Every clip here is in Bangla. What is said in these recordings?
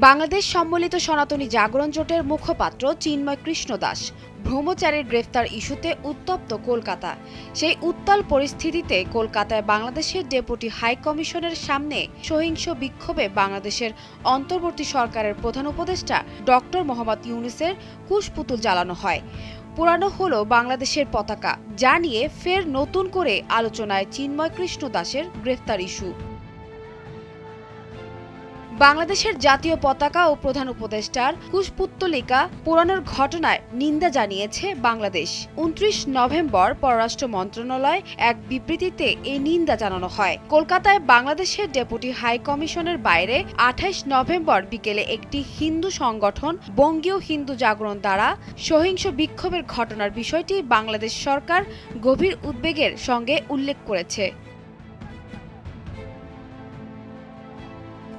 বাংলাদেশ সম্মিলিত সনাতনী জাগরণ জোটের মুখপাত্র চিন্ময় কৃষ্ণ দাস ব্রহ্মচারীর গ্রেফতার ইস্যুতে উত্তপ্ত কলকাতা। সেই উত্তাল পরিস্থিতিতে কলকাতায় বাংলাদেশের ডেপুটি হাই কমিশনের সামনে সহিংস বিক্ষোভে বাংলাদেশের অন্তর্বর্তী সরকারের প্রধান উপদেষ্টা ডক্টর মোহাম্মদ ইউনূসের কুশপুতুল জ্বালানো হয়। পুরানো হলো বাংলাদেশের পতাকা, যা নিয়ে ফের নতুন করে আলোচনায় চিন্ময় কৃষ্ণ দাসের গ্রেফতার ইস্যু। বাংলাদেশের জাতীয় পতাকা ও প্রধান উপদেষ্টার কুশপুত্তলিকা পোড়ানোর ঘটনায় নিন্দা জানিয়েছে বাংলাদেশ। ২৯ নভেম্বর পররাষ্ট্র মন্ত্রণালয় এক বিবৃতিতে এই নিন্দা জানানো হয়। কলকাতায় বাংলাদেশের ডেপুটি হাই কমিশনের বাইরে ২৮ নভেম্বর বিকেলে একটি হিন্দু সংগঠন বঙ্গীয় হিন্দু জাগরণ দ্বারা সহিংস বিক্ষোভের ঘটনার বিষয়টি বাংলাদেশ সরকার গভীর উদ্বেগের সঙ্গে উল্লেখ করেছে।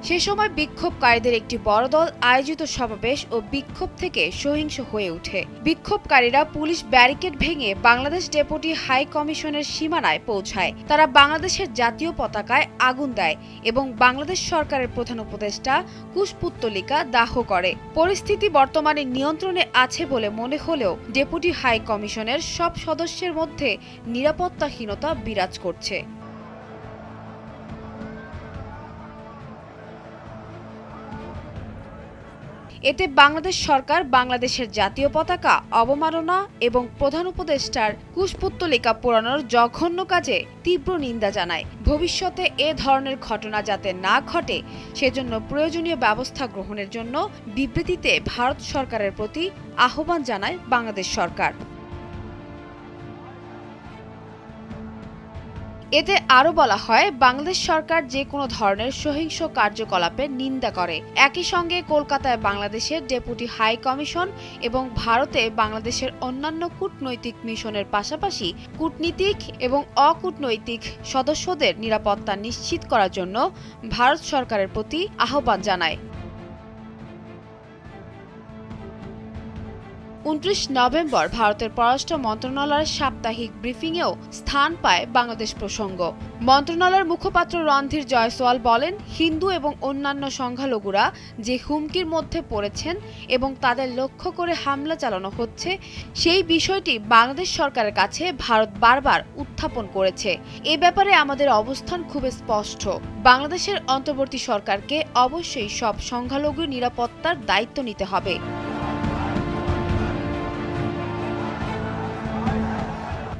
সে সময় বিক্ষোভকারীদের একটি বড় দল আয়োজিত সমাবেশ ও বিক্ষোভ থেকে সহিংস হয়ে ওঠে। বিক্ষোভকারীরা পুলিশ ব্যারিকেড ভেঙে বাংলাদেশ ডেপুটি হাই কমিশনের সীমানায় পৌঁছায়। তারা বাংলাদেশের জাতীয় পতাকায় আগুন দেয় এবং বাংলাদেশ সরকারের প্রধান উপদেষ্টা কুশপুত্তলিকা দাহ করে। পরিস্থিতি বর্তমানে নিয়ন্ত্রণে আছে বলে মনে হলেও ডেপুটি হাই কমিশনের সব সদস্যের মধ্যে নিরাপত্তাহীনতা বিরাজ করছে। এতে বাংলাদেশ সরকার বাংলাদেশের জাতীয় পতাকা অবমাননা এবং প্রধান উপদেষ্টার কুশপুত্তলিকা পোড়ানোর জঘন্য কাজে তীব্র নিন্দা জানায়। ভবিষ্যতে এ ধরনের ঘটনা যাতে না ঘটে সেজন্য প্রয়োজনীয় ব্যবস্থা গ্রহণের জন্য বিবৃতিতে ভারত সরকারের প্রতি আহ্বান জানায় বাংলাদেশ সরকার। এতে আরও বলা হয়, বাংলাদেশ সরকার যে কোনো ধরনের সহিংস কার্যকলাপের নিন্দা করে। একই সঙ্গে কলকাতায় বাংলাদেশের ডেপুটি হাই কমিশন এবং ভারতে বাংলাদেশের অন্যান্য কূটনৈতিক মিশনের পাশাপাশি কূটনীতিক এবং অকূটনৈতিক সদস্যদের নিরাপত্তা নিশ্চিত করার জন্য ভারত সরকারের প্রতি আহ্বান জানায়। ২৯ নভেম্বর ভারতের পররাষ্ট্র মন্ত্রণালয়ের সাপ্তাহিক ব্রিফিংয়েও স্থান পায় বাংলাদেশ প্রসঙ্গ। মন্ত্রণালয়ের মুখপাত্র রণধীর জয়সওয়াল বলেন, হিন্দু এবং অন্যান্য সংখ্যালঘুরা যে হুমকির মধ্যে পড়েছেন এবং তাদের লক্ষ্য করে হামলা চালানো হচ্ছে, সেই বিষয়টি বাংলাদেশ সরকারের কাছে ভারত বারবার উত্থাপন করেছে। এ ব্যাপারে আমাদের অবস্থান খুব স্পষ্ট। বাংলাদেশের অন্তর্বর্তী সরকারকে অবশ্যই সব সংখ্যালঘুর নিরাপত্তার দায়িত্ব নিতে হবে।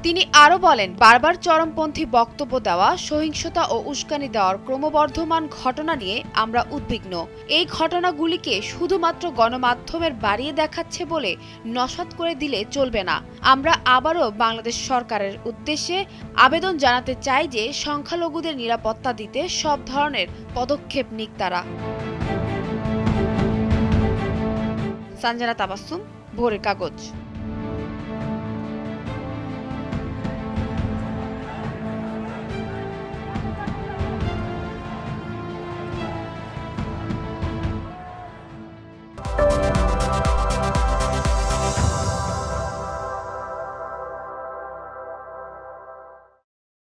তিনি আরও বলেন, বারবার চরমপন্থী বক্তব্য দেওয়া, সহিংসতা ও উস্কানি দেওয়ার ক্রমবর্ধমান ঘটনা নিয়ে আমরা উদ্বিগ্ন। এই ঘটনাগুলিকে শুধুমাত্র গণমাধ্যমের বাড়িয়ে দেখাচ্ছে বলে নস্যাৎ করে দিলে চলবে না। আমরা আবারও বাংলাদেশ সরকারের উদ্দেশ্যে আবেদন জানাতে চাই যে সংখ্যালঘুদের নিরাপত্তা দিতে সব ধরনের পদক্ষেপ নিক তারা। সঞ্জনা তাবাসসুম, ভোরের কাগজ।